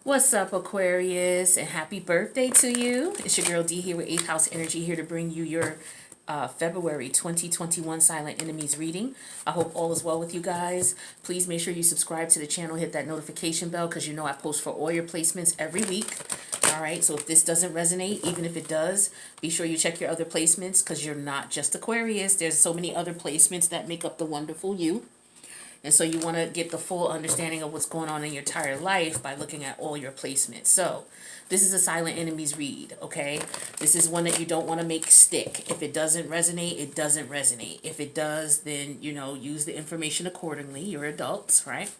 What's up, Aquarius, and happy birthday to you. It's your girl D here with 8th House Energy, here to bring you your February 2021 Silent Enemies reading. I hope all is well with you guys. Please make sure you subscribe to the channel, hit that notification bell, because you know I post for all your placements every week. All right, so if this doesn't resonate, even if it does, be sure you check your other placements, because you're not just Aquarius. There's so many other placements that make up the wonderful you. And so you want to get the full understanding of what's going on in your entire life by looking at all your placements. So this is a silent enemies read, okay? This is one that you don't want to make stick. If it doesn't resonate, it doesn't resonate. If it does, then, you know, use the information accordingly. You're adults, right?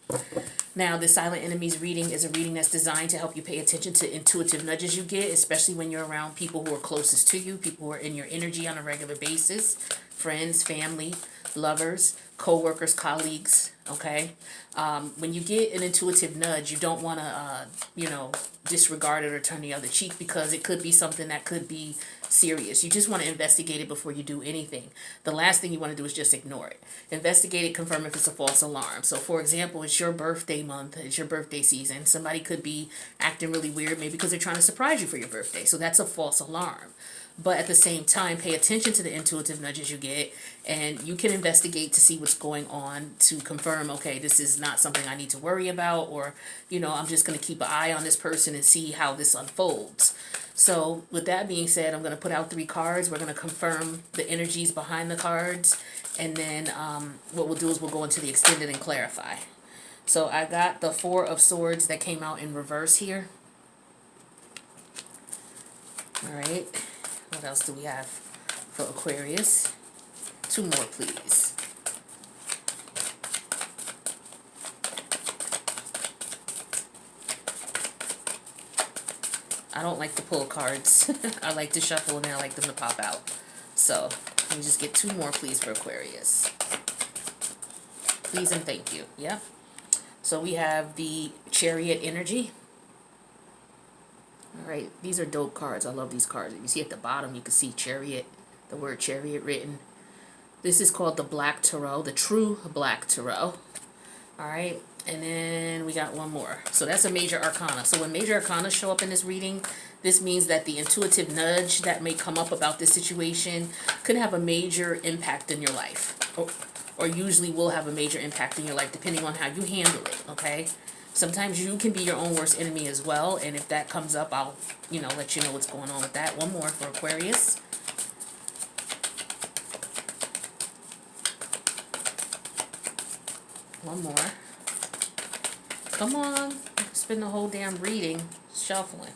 Now, the silent enemies reading is a reading that's designed to help you pay attention to intuitive nudges you get, especially when you're around people who are closest to you, people who are in your energy on a regular basis, friends, family, lovers, co-workers, colleagues, okay? When you get an intuitive nudge, you don't want to, disregard it or turn the other cheek, because it could be something that could be serious. You just want to investigate it before you do anything. The last thing you want to do is just ignore it. Investigate it, confirm if it's a false alarm. So, for example, it's your birthday month, it's your birthday season. Somebody could be acting really weird, maybe because they're trying to surprise you for your birthday. So that's a false alarm. But at the same time, pay attention to the intuitive nudges you get, and you can investigate to see what's going on to confirm, okay, this is not something I need to worry about, or, I'm just going to keep an eye on this person and see how this unfolds. So with that being said, I'm going to put out 3 cards. We're going to confirm the energies behind the cards, and then what we'll do is we'll go into the extended and clarify. So I got the 4 of Swords that came out in reverse here. All right. What else do we have for Aquarius? 2 more, please. I don't like to pull cards. I like to shuffle, and then I like them to pop out. So, let me just get 2 more, please, for Aquarius. Please and thank you. Yeah. So we have the Chariot energy. All right, these are dope cards. I love these cards. You see at the bottom, you can see Chariot, the word Chariot written. This is called the Black Tarot, the True Black Tarot. All right, and then we got one more. So that's a major arcana. So when major arcana show up in this reading, this means that the intuitive nudge that may come up about this situation could have a major impact in your life, or usually will have a major impact in your life, depending on how you handle it, okay? Sometimes you can be your own worst enemy as well, and if that comes up, I'll, let you know what's going on with that. One more for Aquarius. One more. Come on. Spend the whole damn reading shuffling.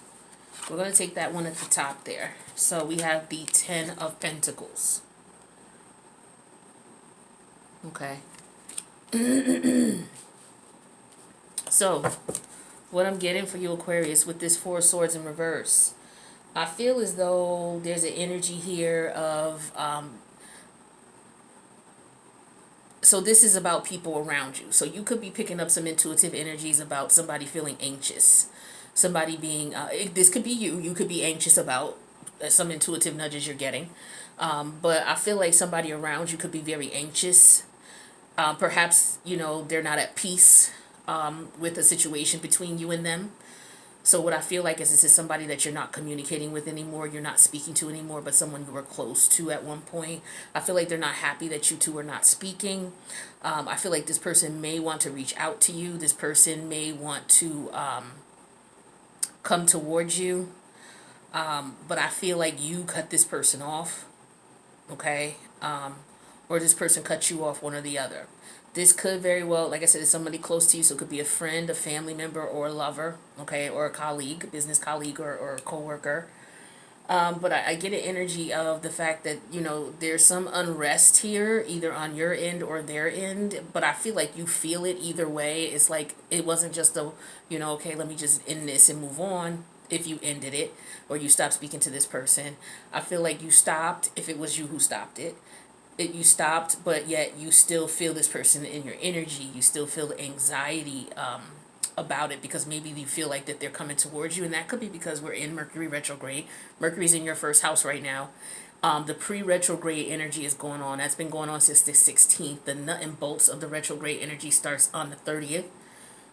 We're going to take that one at the top there. So we have the 10 of Pentacles. Okay. So, what I'm getting for you, Aquarius, with this 4 of Swords in reverse, I feel as though there's an energy here of, so this is about people around you. So you could be picking up some intuitive energies about somebody feeling anxious. Somebody being, this could be you. You could be anxious about some intuitive nudges you're getting. But I feel like somebody around you could be very anxious. Perhaps, they're not at peace with a situation between you and them. So what I feel like is this is somebody that you're not communicating with anymore, you're not speaking to anymore, but someone you were close to at one point. I feel like they're not happy that you two are not speaking. I feel like this person may want to reach out to you. This person may want to come towards you. But I feel like you cut this person off, okay? Or this person cut you off, one or the other. This could very well, like I said, it's somebody close to you, so it could be a friend, a family member, or a lover, okay, or a colleague, business colleague, or a co-worker. But I get an energy of the fact that, there's some unrest here, either on your end or their end, but I feel like you feel it either way. It's like it wasn't just a, okay, let me just end this and move on. If you ended it, or you stopped speaking to this person, I feel like you stopped if it was you who stopped it. You stopped, but yet you still feel this person in your energy. You still feel anxiety about it, because maybe you feel like that they're coming towards you, and that could be because we're in Mercury retrograde. Mercury's in your first house right now. The pre-retrograde energy is going on. That's been going on since the 16th. The nut and bolts of the retrograde energy starts on the 30th.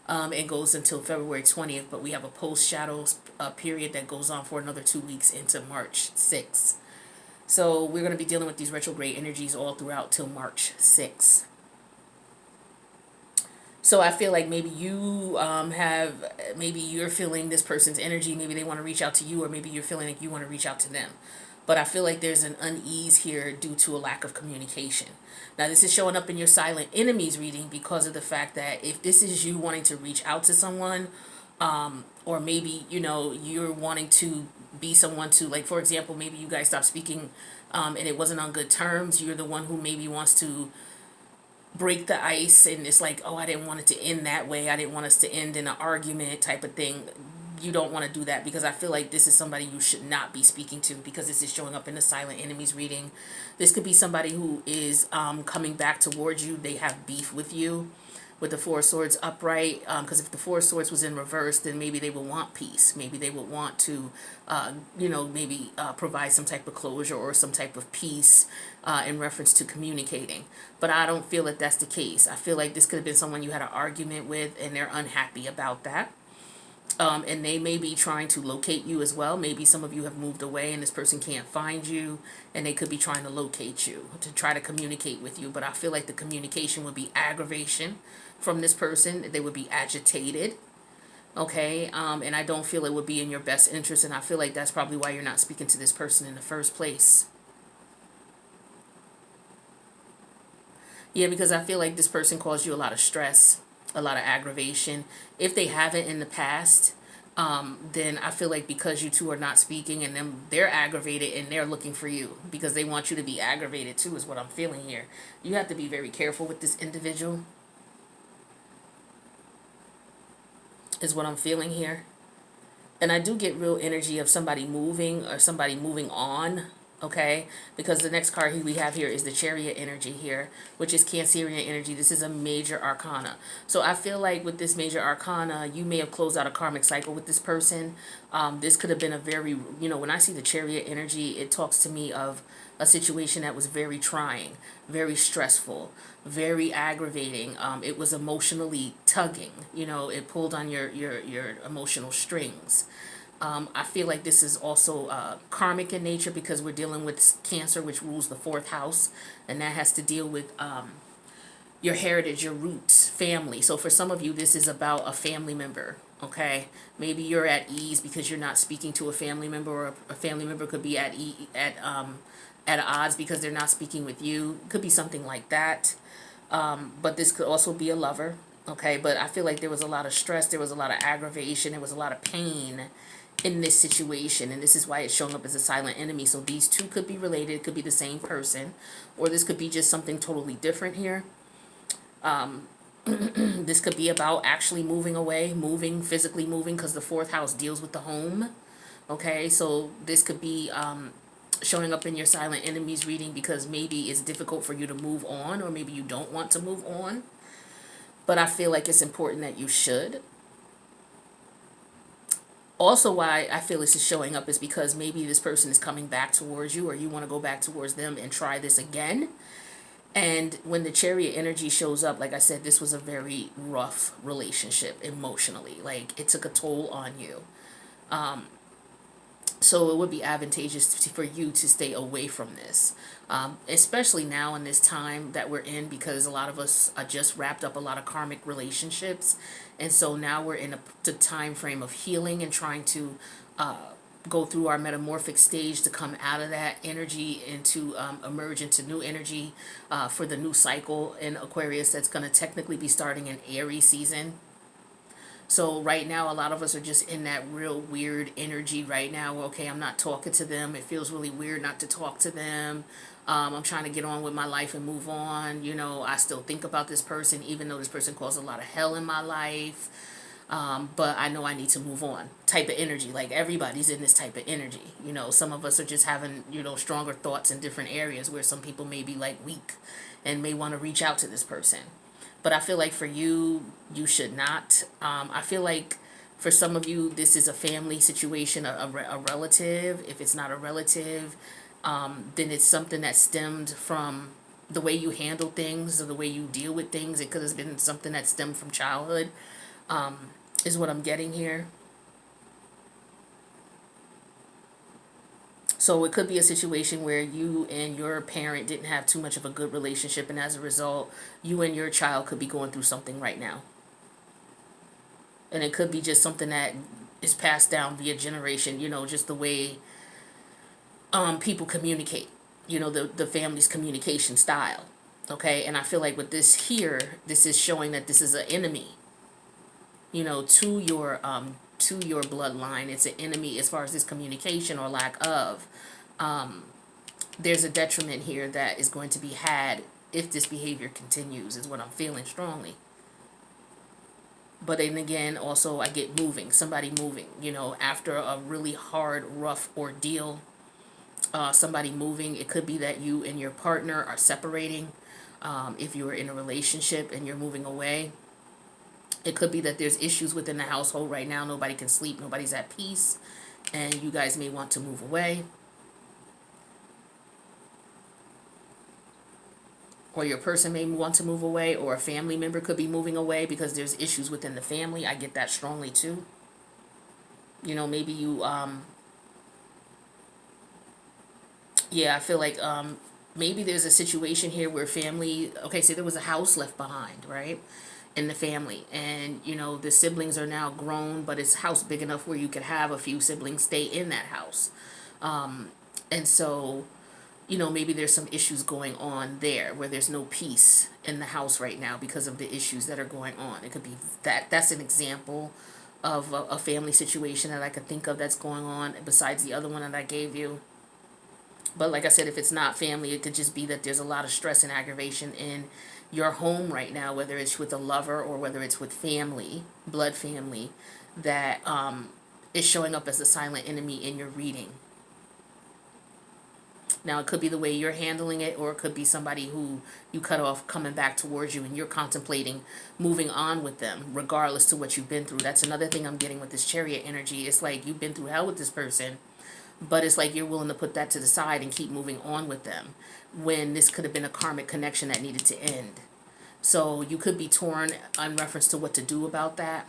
and goes until February 20th, but we have a post shadows period that goes on for another 2 weeks into March 6th. So we're going to be dealing with these retrograde energies all throughout till March 6th. So I feel like maybe you maybe you're feeling this person's energy. Maybe they want to reach out to you, or maybe you're feeling like you want to reach out to them. But I feel like there's an unease here due to a lack of communication. Now, this is showing up in your silent enemies reading because of the fact that if this is you wanting to reach out to someone, or maybe, you're wanting to be someone to, like, for example, maybe you guys stopped speaking, and it wasn't on good terms. You're the one who maybe wants to break the ice, and it's like, oh, I didn't want it to end that way. I didn't want us to end in an argument type of thing. You don't want to do that, because I feel like this is somebody you should not be speaking to, because this is showing up in the silent enemies reading. This could be somebody who is coming back towards you. They have beef with you with the Four of Swords upright, because if the Four of Swords was in reverse, then maybe they would want peace. Maybe they would want to, provide some type of closure or some type of peace in reference to communicating. But I don't feel that that's the case. I feel like this could have been someone you had an argument with, and they're unhappy about that. And they may be trying to locate you as well. Maybe some of you have moved away and this person can't find you, and they could be trying to locate you to try to communicate with you. But I feel like the communication would be aggravation from this person. They would be agitated. Okay. And I don't feel it would be in your best interest. And I feel like that's probably why you're not speaking to this person in the first place. Yeah, because I feel like this person caused you a lot of stress, a lot of aggravation. If they haven't in the past, then I feel like because you two are not speaking, and then they're aggravated and they're looking for you because they want you to be aggravated too, is what I'm feeling here. You have to be very careful with this individual, is what I'm feeling here. And I do get real energy of somebody moving or somebody moving on. Okay, because the next card we have here is the Chariot energy here, which is Cancerian energy. This is a major arcana. So I feel like with this major arcana, you may have closed out a karmic cycle with this person. This could have been a very, when I see the Chariot energy, it talks to me of a situation that was very trying, very stressful, very aggravating. It was emotionally tugging. It pulled on your emotional strings. I feel like this is also karmic in nature, because we're dealing with Cancer, which rules the 4th house, and that has to deal with your heritage, your roots, family. So for some of you, this is about a family member. Okay, maybe you're at ease because you're not speaking to a family member, or a family member could be at odds because they're not speaking with you. It could be something like that. But this could also be a lover. Okay, but I feel like there was a lot of stress, there was a lot of aggravation, there was a lot of pain in this situation, and this is why it's showing up as a silent enemy. So these two could be related. It could be the same person, or this could be just something totally different here. This could be about actually moving away, physically moving, because the 4th house deals with the home. Okay, so this could be showing up in your silent enemies reading because maybe it's difficult for you to move on, or maybe you don't want to move on. But I feel like it's important that you should. Also, why I feel this is showing up is because maybe this person is coming back towards you, or you want to go back towards them and try this again. And when the Chariot energy shows up, like I said, this was a very rough relationship emotionally. Like, it took a toll on you. So it would be advantageous for you to stay away from this, especially now in this time that we're in, because a lot of us are just wrapped up a lot of karmic relationships. And so now we're in the time frame of healing and trying to go through our metamorphic stage to come out of that energy and to emerge into new energy for the new cycle in Aquarius that's going to technically be starting in Aries season. So right now, a lot of us are just in that real weird energy right now. Okay, I'm not talking to them. It feels really weird not to talk to them. I'm trying to get on with my life and move on. I still think about this person, even though this person caused a lot of hell in my life. But I know I need to move on type of energy. Like, everybody's in this type of energy. Some of us are just having, stronger thoughts in different areas, where some people may be like weak and may want to reach out to this person. But I feel like for you, you should not. I feel like for some of you, this is a family situation, a relative. If it's not a relative, then it's something that stemmed from the way you handle things or the way you deal with things. It could have been something that stemmed from childhood. is what I'm getting here. So it could be a situation where you and your parent didn't have too much of a good relationship, and as a result, you and your child could be going through something right now. And it could be just something that is passed down via generation, just the way people communicate, the family's communication style. Okay, and I feel like with this here, this is showing that this is an enemy, to your bloodline. It's an enemy as far as this communication or lack of. There's a detriment here that is going to be had if this behavior continues, is what I'm feeling strongly. But then again, also I get moving, somebody moving, after a really hard, rough ordeal, somebody moving. It could be that you and your partner are separating. If you are in a relationship and you're moving away, it could be that there's issues within the household right now. Nobody can sleep, nobody's at peace, and you guys may want to move away. Or your person may want to move away, or a family member could be moving away because there's issues within the family. I get that strongly too. Maybe you, yeah, I feel like maybe there's a situation here where family, okay, so there was a house left behind, right, in the family, and the siblings are now grown, but it's a house big enough where you could have a few siblings stay in that house. And so maybe there's some issues going on there where there's no peace in the house right now because of the issues that are going on. It could be that's an example of a family situation that I could think of that's going on besides the other one that I gave you. But like I said, if it's not family, it could just be that there's a lot of stress and aggravation in your home right now, whether it's with a lover or whether it's with family, blood family, that is showing up as a silent enemy in your reading. Now, it could be the way you're handling it, or it could be somebody who you cut off coming back towards you and you're contemplating moving on with them, regardless to what you've been through. That's another thing I'm getting with this Chariot energy. It's like you've been through hell with this person, but it's like you're willing to put that to the side and keep moving on with them, when this could have been a karmic connection that needed to end. So you could be torn in reference to what to do about that.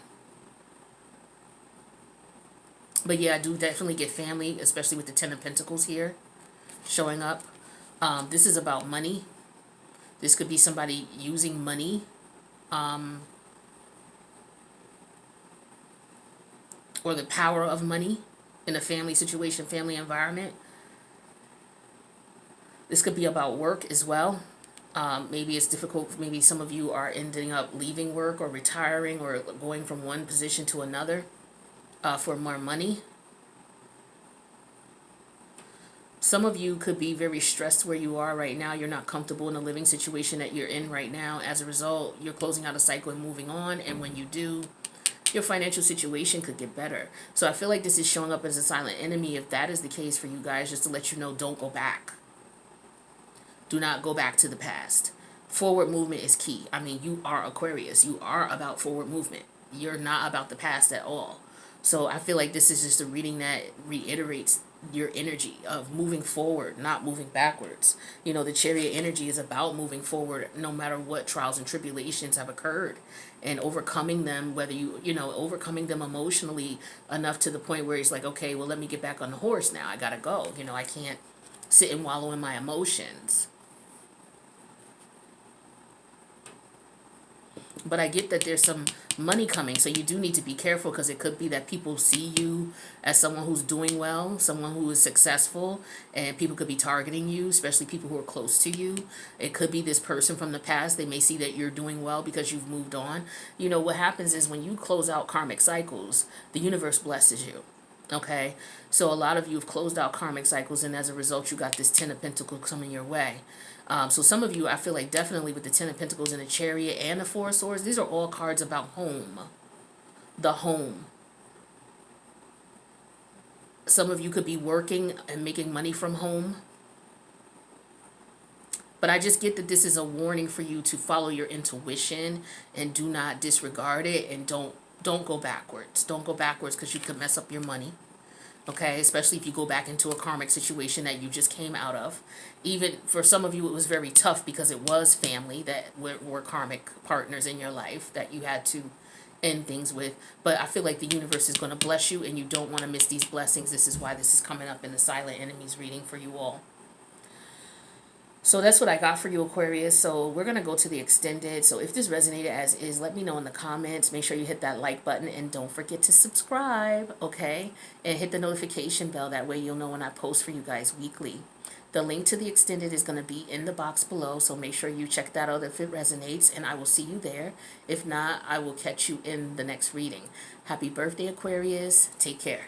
But yeah, I do definitely get family, especially with the Ten of Pentacles here showing up. This is about money. This could be somebody using money. Or the power of money in a family situation, family environment. This could be about work as well. Maybe it's difficult. Maybe some of you are ending up leaving work or retiring or going from one position to another for more money. Some of you could be very stressed where you are right now. You're not comfortable in the living situation that you're in right now. As a result, you're closing out a cycle and moving on. And when you do, your financial situation could get better. So I feel like this is showing up as a silent enemy. If that is the case for you guys, just to let you know, don't go back. Do not go back to the past. Forward movement is key. I mean, you are Aquarius. You are about forward movement. You're not about the past at all. So I feel like this is just a reading that reiterates your energy of moving forward, not moving backwards. The Chariot energy is about moving forward no matter what trials and tribulations have occurred, and overcoming them, whether overcoming them emotionally enough to the point where it's like, okay, well, let me get back on the horse now. I gotta go. I can't sit and wallow in my emotions. But I get that there's some money coming, so you do need to be careful, because it could be that people see you as someone who's doing well, someone who is successful, and people could be targeting you, especially people who are close to you. It could be this person from the past. They may see that you're doing well because you've moved on. What happens is when you close out karmic cycles, the universe blesses you. Okay, so a lot of you have closed out karmic cycles, and as a result, you got this Ten of Pentacles coming your way. So some of you, I feel like definitely with the Ten of Pentacles and the Chariot and the Four of Swords, these are all cards about home. The home. Some of you could be working and making money from home. But I just get that this is a warning for you to follow your intuition and do not disregard it, and don't go backwards. Don't go backwards, because you could mess up your money. Okay, especially if you go back into a karmic situation that you just came out of. Even for some of you, it was very tough because it was family that were karmic partners in your life that you had to end things with. But I feel like the universe is going to bless you, and you don't want to miss these blessings. This is why this is coming up in the silent enemies reading for you all. So that's what I got for you, Aquarius. So we're going to go to the extended. So if this resonated as is, let me know in the comments. Make sure you hit that like button and don't forget to subscribe, okay? And hit the notification bell. That way you'll know when I post for you guys weekly. The link to the extended is going to be in the box below. So make sure you check that out if it resonates. And I will see you there. If not, I will catch you in the next reading. Happy birthday, Aquarius. Take care.